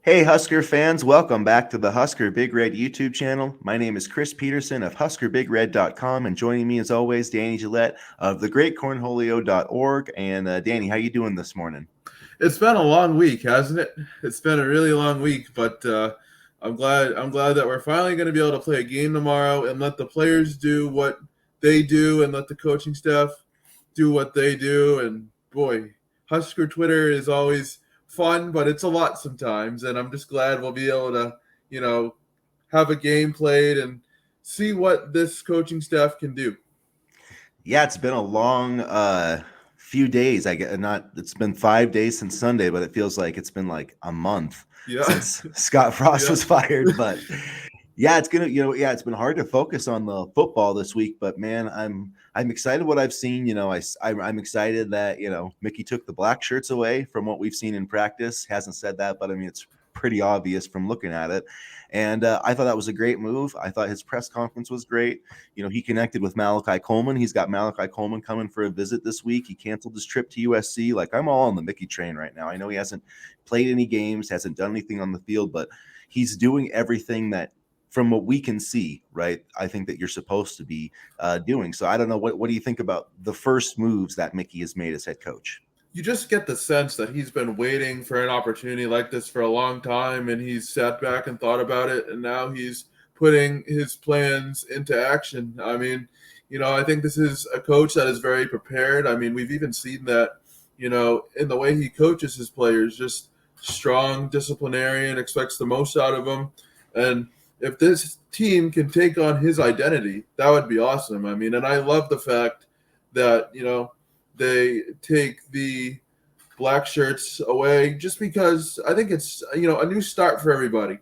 Hey, Husker fans, welcome back to the Husker Big Red YouTube channel. My name is Chris Peterson of HuskerBigRed.com, and joining me as always, Danny Gillette of thegreatcornholio.org. And Danny, how you doing this morning? It's been a long week, hasn't it? It's been a really long week, but I'm glad that we're finally going to be able to play a game tomorrow and let the players do what they do and let the coaching staff do what they do. And boy, Husker Twitter is always fun, but it's a lot sometimes. And I'm just glad we'll be able to, you know, have a game played and see what this coaching staff can do. Yeah, it's been a long few days. I get not. It's been 5 days since Sunday, but it feels like it's been like a month Yeah, since Scott Frost yeah. was fired. But yeah, it's gonna, it's been hard to focus on the football this week, but man, I'm excited what I've seen. I'm excited that Mickey took the black shirts away from what we've seen in practice. Hasn't said that, but I mean it's pretty obvious from looking at it. And I thought that was a great move. I thought his press conference was great. He connected with Malachi Coleman. He's got Malachi Coleman coming for a visit this week. He canceled his trip to USC. Like, I'm all on the Mickey train right now. I know he hasn't played any games, hasn't done anything on the field, but he's doing everything that, from what we can see, right, I think that you're supposed to be doing. So I don't know. What do you think about the first moves that Mickey has made as head coach? You just get the sense that he's been waiting for an opportunity like this for a long time, and he's sat back and thought about it, and now he's putting his plans into action. I mean, I think this is a coach that is very prepared. I mean, we've even seen that, in the way he coaches his players, just strong disciplinarian, expects the most out of them. And if this team can take on his identity, that would be awesome. I mean, and I love the fact that, they take the black shirts away just because I think it's a new start for everybody.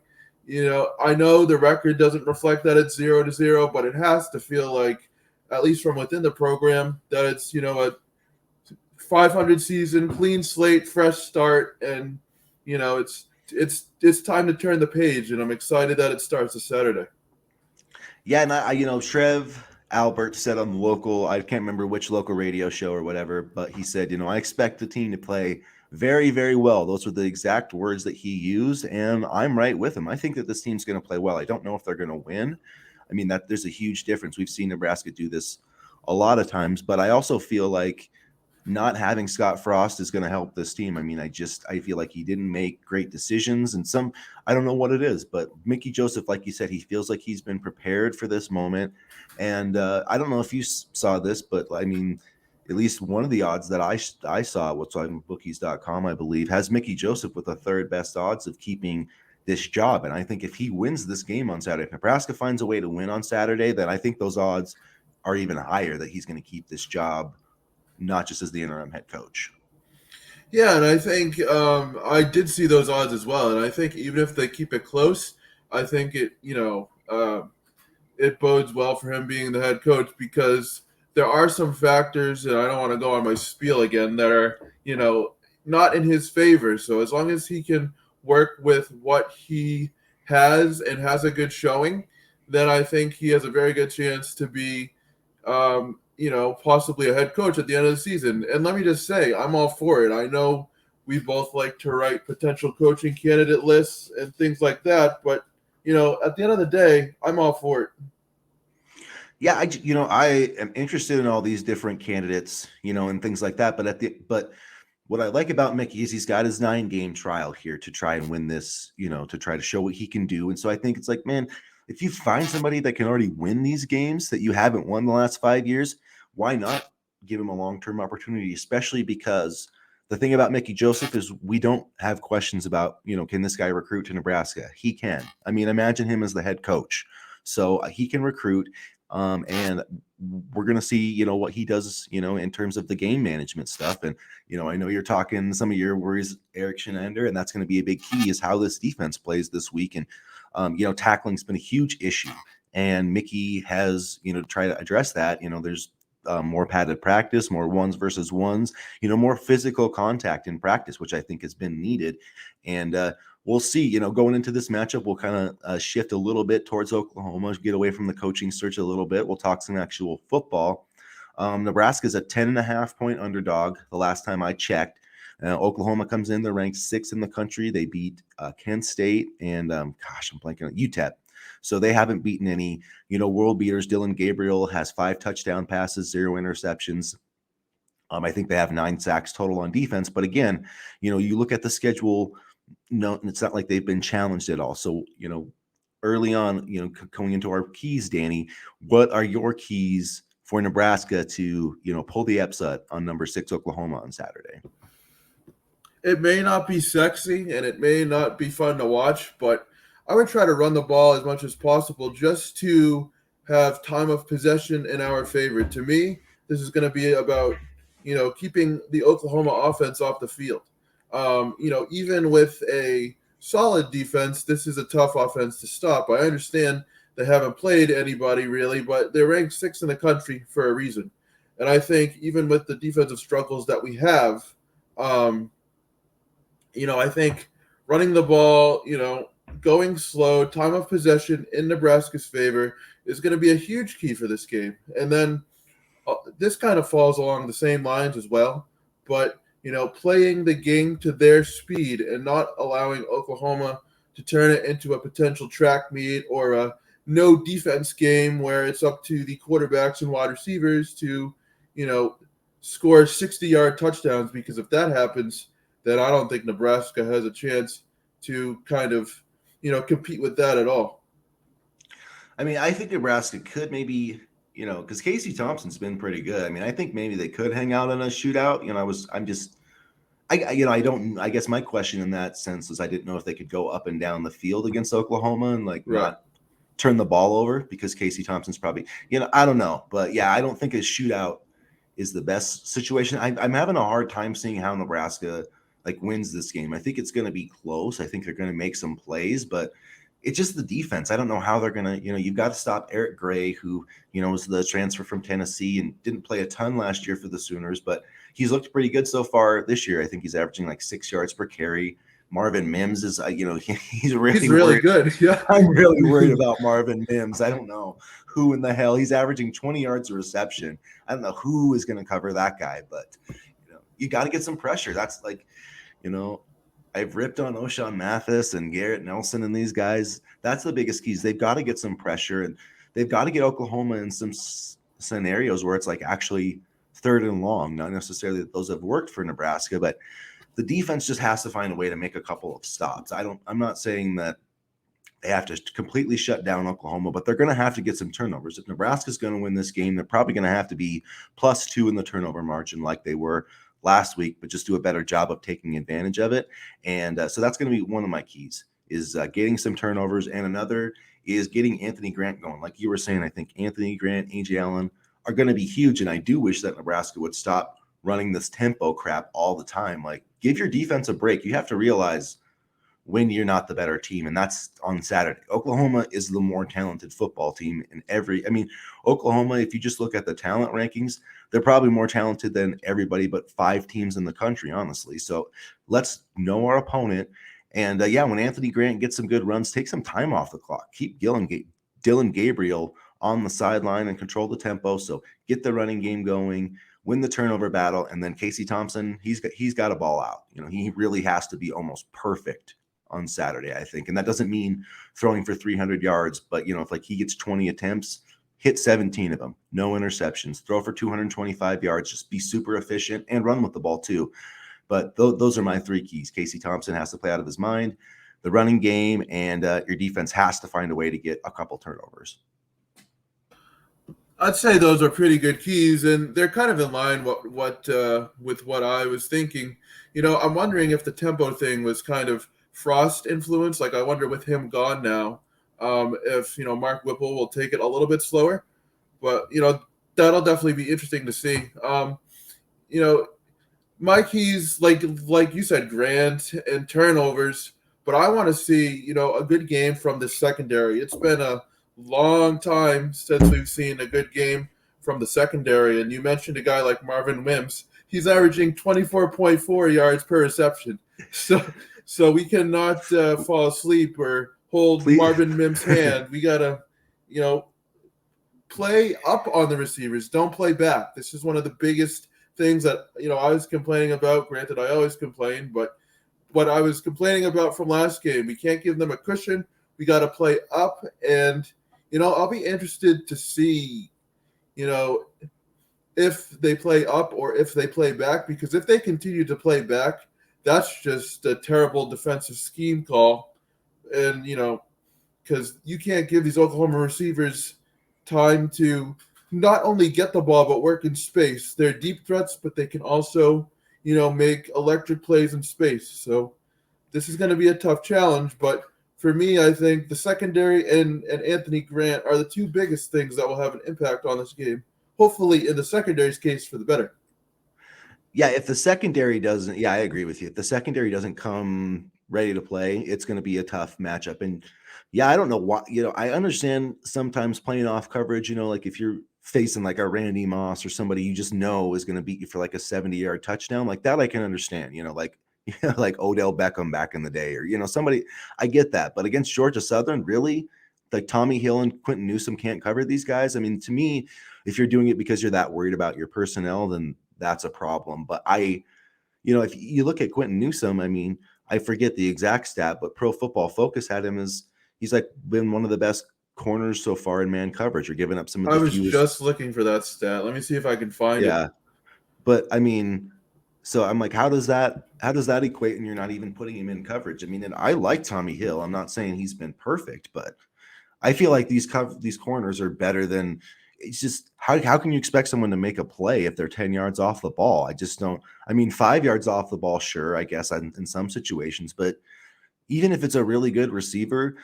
I know the record doesn't reflect that it's 0-0, but it has to feel like, at least from within the program, that it's a 500 season, clean slate, fresh start, and it's time to turn the page, and I'm excited that it starts this Saturday. Yeah, and Shrev Albert said on the local, I can't remember which local radio show or whatever, but he said, I expect the team to play very, very well. Those were the exact words that he used, and I'm right with him. I think that this team's going to play well. I don't know if they're going to win. I mean, that there's a huge difference. We've seen Nebraska do this a lot of times, but I also feel like not having Scott Frost is going to help this team. I mean, I feel like he didn't make great decisions, and I don't know what it is, but Mickey Joseph, like you said, he feels like he's been prepared for this moment. And I don't know if you saw this, but I mean, at least one of the odds that I saw, what's on bookies.com, I believe, has Mickey Joseph with the third best odds of keeping this job. And I think if he wins this game on Saturday, if Nebraska finds a way to win on Saturday, then I think those odds are even higher that he's going to keep this job, not just as the interim head coach. Yeah, and I think I did see those odds as well, and I think even if they keep it close, I think it bodes well for him being the head coach because there are some factors, and I don't want to go on my spiel again, that are, not in his favor. So as long as he can work with what he has and has a good showing, then I think he has a very good chance to be, possibly a head coach at the end of the season. And let me just say, I'm all for it. I know we both like to write potential coaching candidate lists and things like that, but at the end of the day, I'm all for it. Yeah, I am interested in all these different candidates, and things like that. But what I like about Mickey is he's got his 9-game trial here to try and win this, to try to show what he can do. And so I think it's like, man, if you find somebody that can already win these games that you haven't won the last 5 years, why not give him a long-term opportunity? Especially because the thing about Mickey Joseph is we don't have questions about, can this guy recruit to Nebraska? He can. I mean, imagine him as the head coach. So he can recruit. And we're going to see, what he does, in terms of the game management stuff. And, I know you're talking some of your worries, Eric Shenander, and that's going to be a big key is how this defense plays this week. And, tackling's been a huge issue. And Mickey has, tried to address that. There's more padded practice, more ones versus ones, more physical contact in practice, which I think has been needed. And we'll see, going into this matchup, we'll kind of shift a little bit towards Oklahoma, get away from the coaching search a little bit. We'll talk some actual football. Nebraska's a 10.5 point underdog the last time I checked. Oklahoma comes in; they're ranked 6th in the country. They beat Kent State and I'm blanking on UTEP. So they haven't beaten any, world beaters. Dylan Gabriel has 5 touchdown passes, 0 interceptions. I think they have 9 sacks total on defense. But again, you look at the schedule. No, it's not like they've been challenged at all. So, early on, going into our keys, Danny, what are your keys for Nebraska to, pull the upset on number 6 Oklahoma on Saturday? It may not be sexy and it may not be fun to watch, but I would try to run the ball as much as possible just to have time of possession in our favor. To me, this is going to be about, keeping the Oklahoma offense off the field. Even with a solid defense, this is a tough offense to stop. I understand they haven't played anybody really, but they're ranked 6th in the country for a reason. And I think even with the defensive struggles that we have, I think running the ball, going slow, time of possession in Nebraska's favor is going to be a huge key for this game. And then this kind of falls along the same lines as well. But, playing the game to their speed and not allowing Oklahoma to turn it into a potential track meet or a no defense game where it's up to the quarterbacks and wide receivers to, score 60-yard touchdowns. Because if that happens, then I don't think Nebraska has a chance to kind of, compete with that at all. I mean, I think Nebraska could maybe, because Casey Thompson's been pretty good. I mean, I think maybe they could hang out in a shootout. I guess my question in that sense is I didn't know if they could go up and down the field against Oklahoma and not turn the ball over, because Casey Thompson's probably, I don't know. But yeah, I don't think a shootout is the best situation. I'm having a hard time seeing how Nebraska wins this game. I think it's going to be close. I think they're going to make some plays, but it's just the defense. I don't know how they're going to, you've got to stop Eric Gray, who, was the transfer from Tennessee and didn't play a ton last year for the Sooners, but he's looked pretty good so far this year. I think he's averaging 6 yards per carry. Marvin Mims is, he's really good. Yeah. I'm really worried about Marvin Mims. I don't know who in the hell. He's averaging 20 yards a reception. I don't know who is going to cover that guy, but you got to get some pressure. That's I've ripped on O'Shawn Mathis and Garrett Nelson and these guys. That's the biggest keys. They've got to get some pressure, and they've got to get Oklahoma in some scenarios where it's actually 3rd and long. Not necessarily that those have worked for Nebraska, but the defense just has to find a way to make a couple of stops. I'm not saying that they have to completely shut down Oklahoma, but they're going to have to get some turnovers. If Nebraska's going to win this game, they're probably going to have to be +2 in the turnover margin like they were last week, but just do a better job of taking advantage of it. And so that's going to be one of my keys, is getting some turnovers. And another is getting Anthony Grant going. Like you were saying, I think Anthony Grant, A.J. Allen are going to be huge. And I do wish that Nebraska would stop running this tempo crap all the time. Give your defense a break. You have to realize when you're not the better team, and that's on Saturday. Oklahoma is the more talented football team Oklahoma, if you just look at the talent rankings, they're probably more talented than everybody but 5 teams in the country, honestly. So let's know our opponent. And when Anthony Grant gets some good runs, take some time off the clock. Keep Dylan Gabriel on the sideline and control the tempo. So get the running game going, win the turnover battle, and then Casey Thompson, he's got a ball out. He really has to be almost perfect on Saturday, I think. And that doesn't mean throwing for 300 yards, but if he gets 20 attempts, hit 17 of them, no interceptions, throw for 225 yards, just be super efficient and run with the ball too. But those are my 3 keys. Casey Thompson has to play out of his mind, the running game, and your defense has to find a way to get a couple turnovers. I'd say those are pretty good keys, and they're kind of in line with what I was thinking. I'm wondering if the tempo thing was kind of Frost influence. I wonder with him gone now, if Mark Whipple will take it a little bit slower, but that'll definitely be interesting to see. My keys, like you said, Grant and turnovers, but I want to see a good game from the secondary. It's been a long time since we've seen a good game from the secondary, and you mentioned a guy like Marvin Mims. He's averaging 24.4 yards per reception. So we cannot fall asleep or hold Marvin Mims' hand. We got to, play up on the receivers. Don't play back. This is one of the biggest things that I was complaining about. Granted, I always complain, but what I was complaining about from last game, we can't give them a cushion. We got to play up, and I'll be interested to see if they play up or if they play back, because if they continue to play back, that's just a terrible defensive scheme call. And, because you can't give these Oklahoma receivers time to not only get the ball, but work in space. They're deep threats, but they can also, make electric plays in space. So this is going to be a tough challenge. But for me, I think the secondary and Anthony Grant are the two biggest things that will have an impact on this game. Hopefully, in the secondary's case, for the better. Yeah, if the secondary doesn't, yeah, I agree with you. If the secondary doesn't come ready to play, it's going to be a tough matchup. And yeah, I don't know why, I understand sometimes playing off coverage, like if you're facing like a Randy Moss or somebody you just know is going to beat you for like a 70-yard touchdown, like that I can understand, like like Odell Beckham back in the day, or somebody, I get that. But against Georgia Southern, really? Like Tommy Hill and Quentin Newsome can't cover these guys? I mean, to me, if you're doing it because you're that worried about your personnel, then that's a problem. But if you look at Quentin Newsome, I mean, I forget the exact stat, but Pro Football Focus had him as he's like been one of the best corners so far in man coverage, or giving up some of I the was fewest. just looking for that stat. Let me see if I can find it. Yeah. But I mean, so I'm like, how does that equate? And you're not even putting him in coverage. I mean, and I like Tommy Hill. I'm not saying he's been perfect, but I feel like these corners are better than. It's just how can you expect someone to make a play if they're 10 yards off the ball? I just don't. I mean, 5 yards off the ball, sure, I guess in some situations, but even if it's a really good receiver,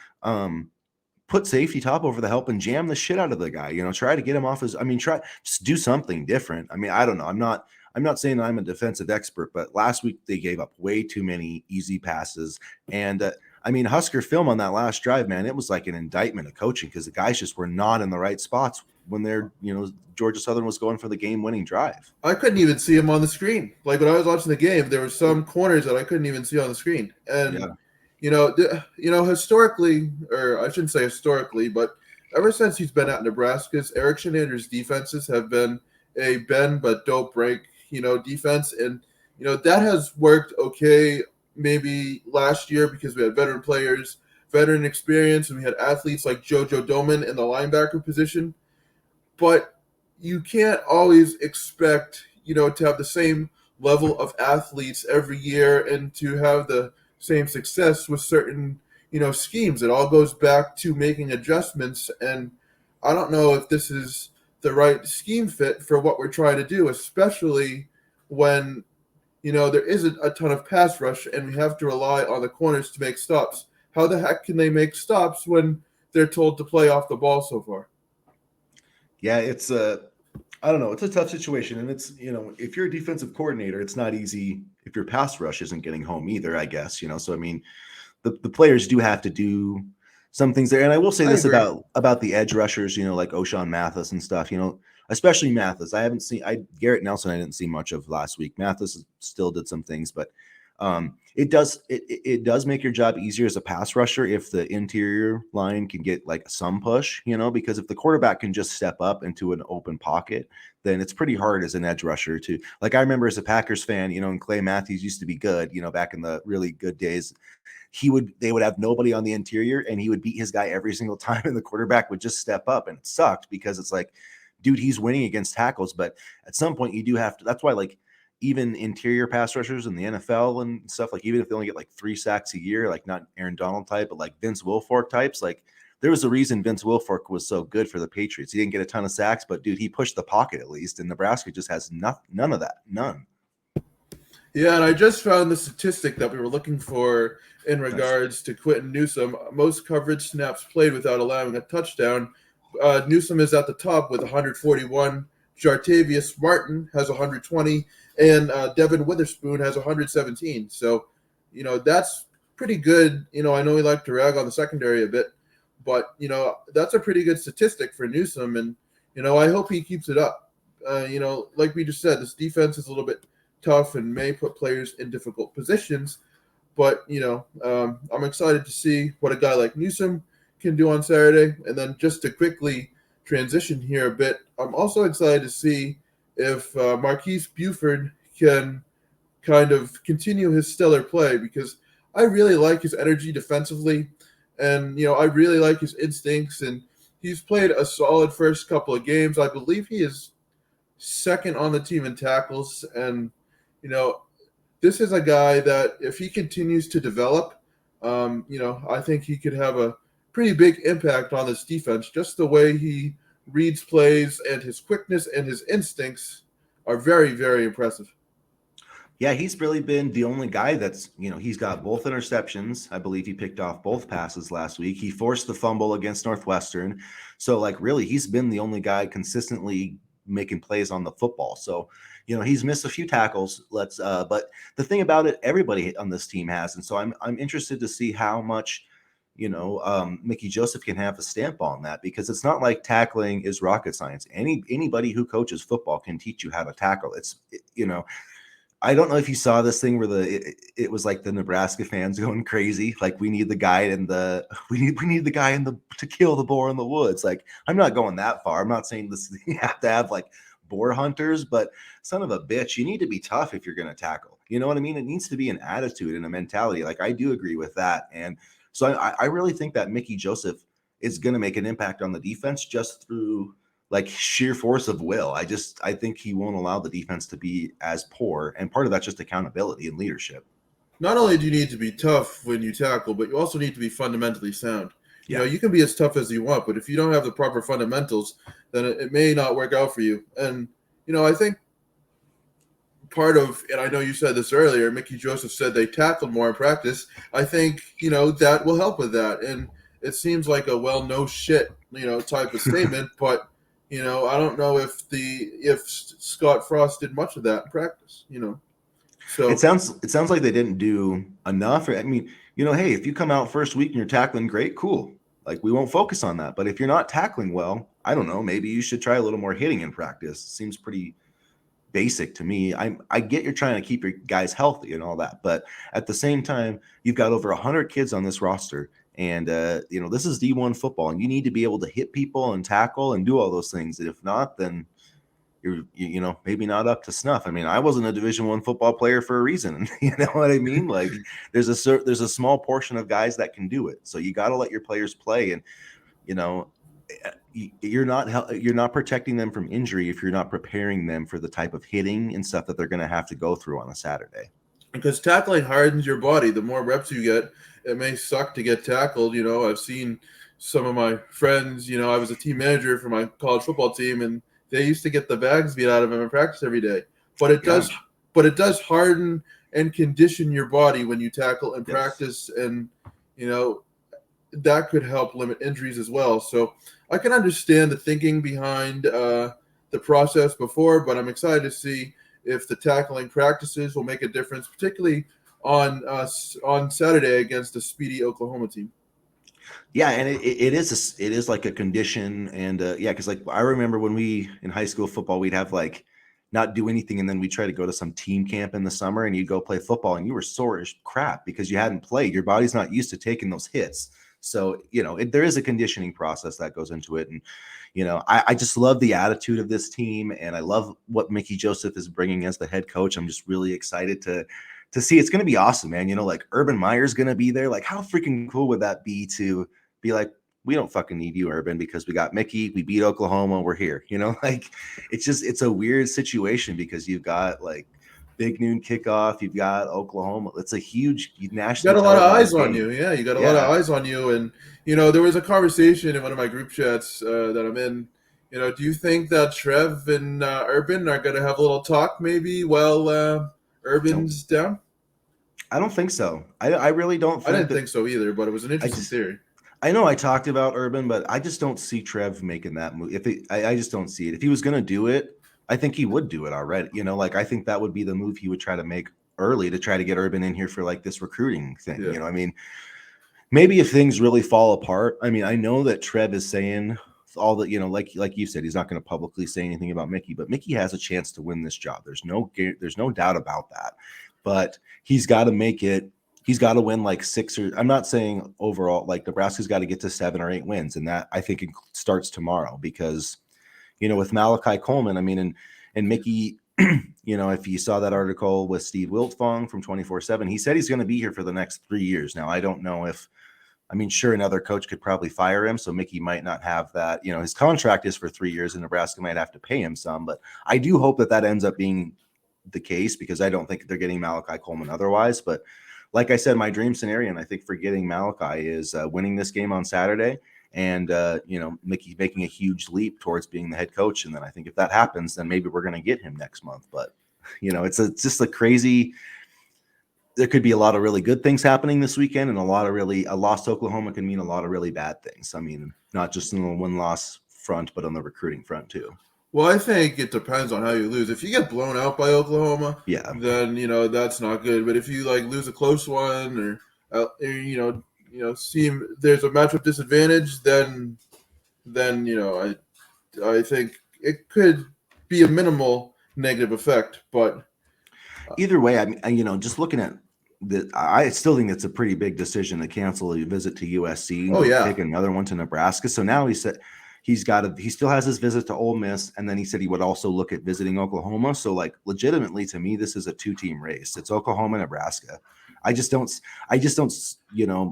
put safety top over the help and jam the shit out of the guy. Try to get him off his. I mean, try just do something different. I mean, I don't know. I'm not saying I'm a defensive expert, but last week they gave up way too many easy passes. And I mean, Husker film on that last drive, man, it was like an indictment of coaching, because the guys just were not in the right spots when Georgia Southern was going for the game-winning drive. I couldn't even see him on the screen. Like when I was watching the game, there were some corners that I couldn't even see on the screen. And historically, or I shouldn't say historically, but ever since he's been at Nebraska's, Eric Shenander's defenses have been a bend but don't break, defense, and that has worked okay. Maybe last year because we had veteran players, veteran experience, and we had athletes like JoJo Doman in the linebacker position. But you can't always expect, to have the same level of athletes every year and to have the same success with certain, schemes. It all goes back to making adjustments. And I don't know if this is the right scheme fit for what we're trying to do, especially when, there isn't a ton of pass rush and we have to rely on the corners to make stops. How the heck can they make stops when they're told to play off the ball so far? Yeah, it's I don't know. It's a tough situation. And it's, if you're a defensive coordinator, it's not easy if your pass rush isn't getting home either, I guess, So, I mean, the players do have to do some things there. And I will say this about the edge rushers, like O'Shawn Mathis and stuff, especially Mathis. I haven't seen Garrett Nelson, I didn't see much of last week. Mathis still did some things, but it does make your job easier as a pass rusher if the interior line can get like some push, because if the quarterback can just step up into an open pocket, then it's pretty hard as an edge rusher to, like, I remember as a Packers fan, and Clay Matthews used to be good, back in the really good days. They would have nobody on the interior and he would beat his guy every single time, and the quarterback would just step up, and it sucked because it's like, dude, he's winning against tackles, but at some point you do have to. That's why, like, even interior pass rushers in the NFL and stuff, like even if they only get like 3 sacks a year, like not Aaron Donald type, but like Vince Wilfork types, like there was a reason Vince Wilfork was so good for the Patriots. He didn't get a ton of sacks, but dude, he pushed the pocket at least, and Nebraska just has none of that. None. Yeah, and I just found the statistic that we were looking for in regards to Quentin Newsome. Most coverage snaps played without allowing a touchdown. Newsome is at the top with 141. Jartavius Martin has 120, and Devin Witherspoon has 117. So, that's pretty good. I know we like to rag on the secondary a bit, but, that's a pretty good statistic for Newsome, and, I hope he keeps it up. Like we just said, this defense is a little bit tough and may put players in difficult positions. But, I'm excited to see what a guy like Newsome can do on Saturday. And then just to quickly transition here a bit, I'm also excited to see if Marquise Buford can kind of continue his stellar play, because I really like his energy defensively, and I really like his instincts, and he's played a solid first couple of games. I believe he is second on the team in tackles, and you know this is a guy that if he continues to develop, I think he could have a pretty big impact on this defense. Just the way he reads plays and his quickness and his instincts are very, very impressive. Yeah, he's really been the only guy that's, he's got both interceptions. I believe he picked off both passes last week. He forced the fumble against Northwestern. So, like, really, he's been the only guy consistently making plays on the football. So, he's missed a few tackles. But the thing about it, everybody on this team has. And so I'm interested to see how much, Mickey Joseph can have a stamp on that, because it's not like tackling is rocket science. Anybody who coaches football can teach you how to tackle. I don't know if you saw this thing where it was like the Nebraska fans going crazy, like we need the guy in the we need the guy in the to kill the boar in the woods. Like, I'm not going that far. I'm not saying this you have to have like boar hunters, but son of a bitch, you need to be tough if you're going to tackle. You know what I mean? It needs to be an attitude and a mentality. Like, I do agree with that, and so I really think that Mickey Joseph is going to make an impact on the defense just through like sheer force of will. I think he won't allow the defense to be as poor, and part of that's just accountability and leadership. Not only do you need to be tough when you tackle, but you also need to be fundamentally sound. Yeah. You can be as tough as you want, but if you don't have the proper fundamentals, then it may not work out for you. And I think part of, and I know you said this earlier, Mickey Joseph said they tackled more in practice. I think that will help with that, and it seems like a no shit type of statement, but I don't know if Scott Frost did much of that in practice. So it sounds like they didn't do enough. I mean, hey, if you come out first week and you're tackling great, cool. Like, we won't focus on that. But if you're not tackling well, I don't know, maybe you should try a little more hitting in practice. Seems pretty basic to me. I get you're trying to keep your guys healthy and all that, but at the same time, you've got over 100 kids on this roster, and this is D1 football, and you need to be able to hit people and tackle and do all those things. And if not, then you're maybe not up to snuff. I mean, I wasn't a Division I football player for a reason. You know what I mean? Like, there's a small portion of guys that can do it, so you got to let your players play. And you're not protecting them from injury if you're not preparing them for the type of hitting and stuff that they're going to have to go through on a Saturday. Because tackling hardens your body. The more reps you get, it may suck to get tackled. I've seen some of my friends, I was a team manager for my college football team, and they used to get the bags beat out of them in practice every day. But it does harden and condition your body when you tackle in practice, and that could help limit injuries as well. So I can understand the thinking behind the process before, but I'm excited to see if the tackling practices will make a difference, particularly on Saturday against a speedy Oklahoma team. Yeah, and it is like a condition, and because like I remember when we in high school football, we'd have like not do anything, and then we try to go to some team camp in the summer, and you'd go play football, and you were sore as crap because you hadn't played. Your body's not used to taking those hits. So, there is a conditioning process that goes into it. And, I just love the attitude of this team, and I love what Mickey Joseph is bringing as the head coach. I'm just really excited to see. It's going to be awesome, man. Like, Urban Meyer's going to be there. Like, how freaking cool would that be to be like, we don't fucking need you, Urban, because we got Mickey. We beat Oklahoma. We're here. Like, it's a weird situation because you've got like big noon kickoff. You've got Oklahoma. It's a huge national. You got a lot of eyes game. on you. Yeah, you got a lot of eyes on you. And, there was a conversation in one of my group chats that I'm in. Do you think that Trev and Urban are going to have a little talk maybe while Urban's down? I don't think so. I really don't think I didn't think so either, but it was an interesting theory. I know I talked about Urban, but I just don't see Trev making that move. I just don't see it. If he was going to do it, I think he would do it already. Like, I think that would be the move he would try to make early to try to get Urban in here for like this recruiting thing. Yeah. I mean, maybe if things really fall apart. I mean, I know that Trev is saying all that, like you said, he's not going to publicly say anything about Mickey, but Mickey has a chance to win this job. There's no doubt about that. But he's got to make it. He's got to win like 6 or I'm not saying overall, like Nebraska's got to get to 7 or 8 wins. And that I think it starts tomorrow because, with Malachi Coleman, I mean, And Mickey, if you saw that article with Steve Wiltfong from 24/7, he said he's going to be here for the next 3 years. Now, I don't know if, I mean, sure, another coach could probably fire him, so Mickey might not have that. His contract is for 3 years, and Nebraska might have to pay him some. But I do hope that ends up being the case, because I don't think they're getting Malachi Coleman otherwise. But like I said, my dream scenario, and I think for getting Malachi, is winning this game on Saturday, and Mickey making a huge leap towards being the head coach. And then I think if that happens, then maybe we're going to get him next month. But it's just a crazy. There could be a lot of really good things happening this weekend, and a lost Oklahoma can mean a lot of really bad things. I mean, not just in the win-loss front, but on the recruiting front too. Well, I think it depends on how you lose. If you get blown out by Oklahoma, Yeah, then that's not good. But if you lose a close one, or seem there's a matchup disadvantage, then I think it could be a minimal negative effect. But either way, I mean, just looking at I still think it's a pretty big decision to cancel a visit to USC and oh go yeah, take another one to Nebraska. So now he said he still has his visit to Ole Miss, and then he said he would also look at visiting Oklahoma. So legitimately, to me, this is a 2-team race. It's Oklahoma, Nebraska. I just don't,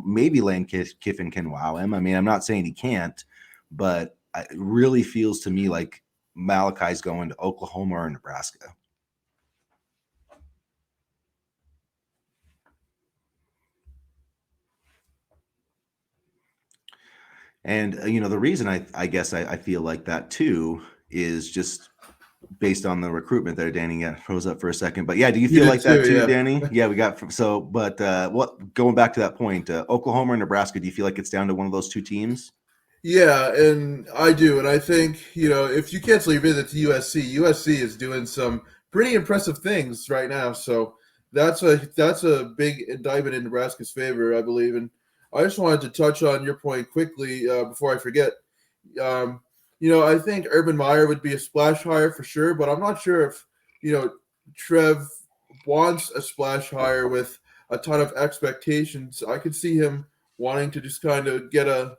maybe Lane Kiffin can wow him. I mean, I'm not saying he can't, but it really feels to me like Malachi's going to Oklahoma or Nebraska. And the reason I guess I feel like that too is just based on the recruitment there. Danny froze up for a second, but yeah, do you feel did like that too, yeah. Danny? Yeah, we got but going back to that point, Oklahoma or Nebraska, do you feel like it's down to one of those two teams? Yeah, and I do, and I think if you cancel your visit to USC is doing some pretty impressive things right now. So that's a big indictment in Nebraska's favor, I believe. And I just wanted to touch on your point quickly before I forget. I think Urban Meyer would be a splash hire for sure, but I'm not sure if Trev wants a splash hire with a ton of expectations. I could see him wanting to just kind of get a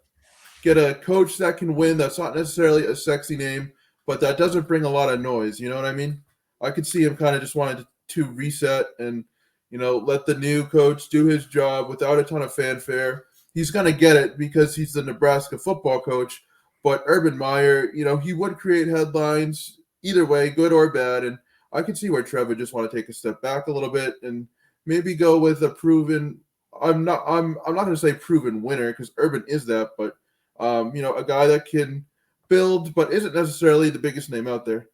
coach that can win. That's not necessarily a sexy name, but that doesn't bring a lot of noise. You know what I mean? I could see him kind of just wanting to reset and let the new coach do his job without a ton of fanfare. He's going to get it because he's the Nebraska football coach. But Urban Meyer, he would create headlines either way, good or bad. And I could see where Trev would just want to take a step back a little bit and maybe go with a proven. I'm not going to say proven winner because Urban is that, but a guy that can build, but isn't necessarily the biggest name out there.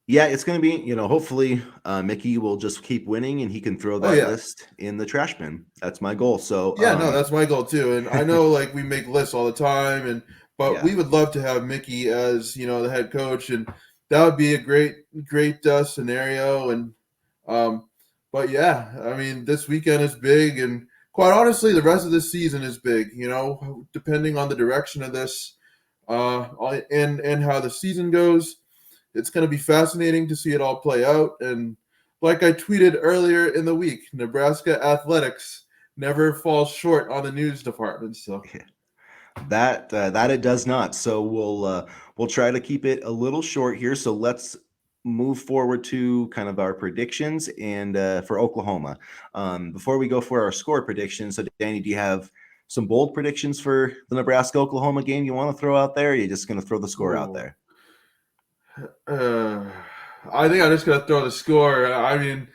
Yeah, it's going to be, hopefully Mickey will just keep winning and he can throw that list in the trash bin. That's my goal. So yeah, no, that's my goal too. And I know we make lists all the time, but we would love to have Mickey as the head coach, and that would be a great scenario. And but yeah, I mean, this weekend is big, and quite honestly, the rest of the season is big. Depending on the direction of this, and how the season goes, it's going to be fascinating to see it all play out. And like I tweeted earlier in the week, Nebraska athletics never falls short on the news department. So that it does not. So we'll try to keep it a little short here. So let's move forward to kind of our predictions and for Oklahoma. Before we go for our score predictions, so Danny, do you have some bold predictions for the Nebraska-Oklahoma game you want to throw out there? Or are you just going to throw the score out there? I think I'm just going to throw the score. I mean,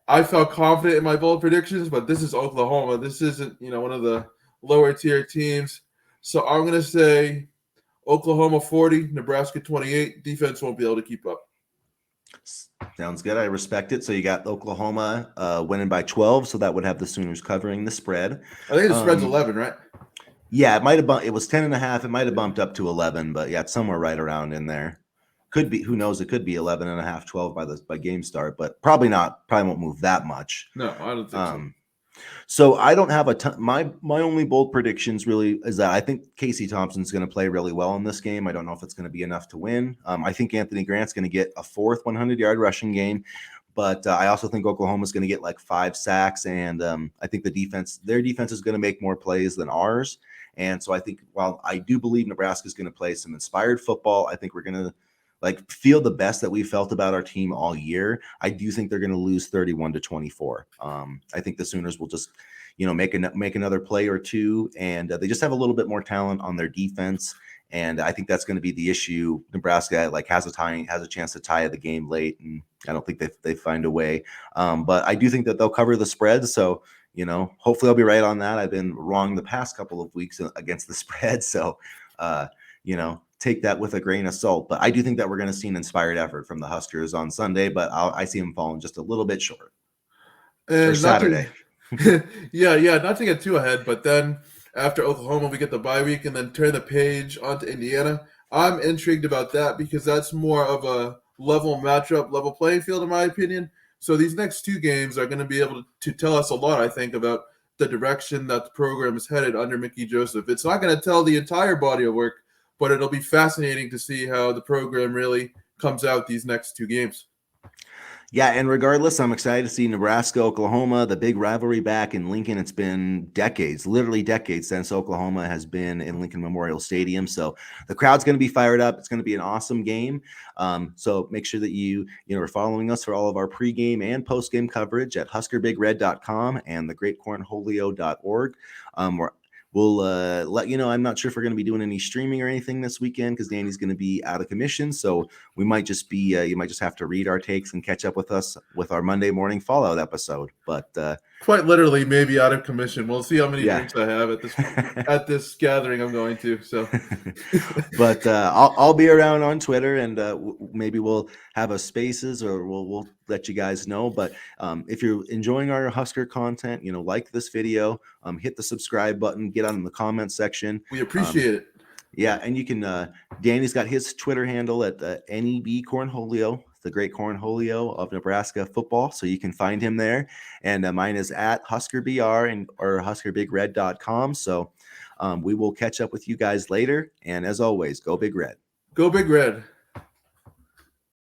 I felt confident in my bold predictions, but this is Oklahoma. This isn't, one of the lower tier teams. So I'm going to say Oklahoma 40, Nebraska 28. Defense won't be able to keep up. Sounds good. I respect it. So you got Oklahoma winning by 12, so that would have the Sooners covering the spread. I think the spread's 11, right? Yeah, it was 10.5. It might have bumped up to 11, but yeah, it's somewhere right around in there. Could be, who knows? It could be 11.5, 12 by game start, but probably not. Probably won't move that much. No, I don't think so. So I don't have a ton. My only bold predictions really is that I think Casey Thompson's going to play really well in this game. I don't know if it's going to be enough to win. I think Anthony Grant's going to get a fourth 100-yard rushing game, but I also think Oklahoma's going to get 5 sacks, and I think their defense is going to make more plays than ours. And so I think while I do believe Nebraska is going to play some inspired football, I think we're going to, like feel the best that we felt about our team all year, I do think they're going to lose 31-24. I think the Sooners will just, make another play or two, and they just have a little bit more talent on their defense. And I think that's going to be the issue. Nebraska has a chance to tie the game late, and I don't think they find a way. But I do think that they'll cover the spread. So, hopefully I'll be right on that. I've been wrong the past couple of weeks against the spread. So, take that with a grain of salt. But I do think that we're going to see an inspired effort from the Huskers on Sunday, but I see them falling just a little bit short. Or And not Saturday. yeah, not to get too ahead, but then after Oklahoma, we get the bye week and then turn the page onto Indiana. I'm intrigued about that because that's more of a level matchup, level playing field, in my opinion. So these next two games are going to be able to tell us a lot, I think, about the direction that the program is headed under Mickey Joseph. It's not going to tell the entire body of work, but it'll be fascinating to see how the program really comes out these next two games. Yeah, and regardless, I'm excited to see Nebraska, Oklahoma, the big rivalry back in Lincoln. It's been decades, literally decades since Oklahoma has been in Lincoln Memorial Stadium. So the crowd's going to be fired up. It's going to be an awesome game. So make sure that you are following us for all of our pregame and postgame coverage at huskerbigred.com and thegreatcornholio.org. We'll let you know. I'm not sure if we're going to be doing any streaming or anything this weekend because Danny's going to be out of commission. So we might just be, you might just have to read our takes and catch up with us with our Monday morning Fallout episode. But quite literally, maybe out of commission. We'll see how many Yeah. drinks I have at this gathering I'm going to. So, but I'll be around on Twitter, and maybe we'll have a spaces, or we'll let you guys know. But if you're enjoying our Husker content, like this video, hit the subscribe button, get on the comment section. we appreciate it. Yeah, and you can. Danny's got his Twitter handle at NEB Cornholio, the Great Cornholio of Nebraska football. So you can find him there, and mine is at HuskerBR or HuskerBigRed.com. So we will catch up with you guys later. And as always, go Big Red. Go Big Red.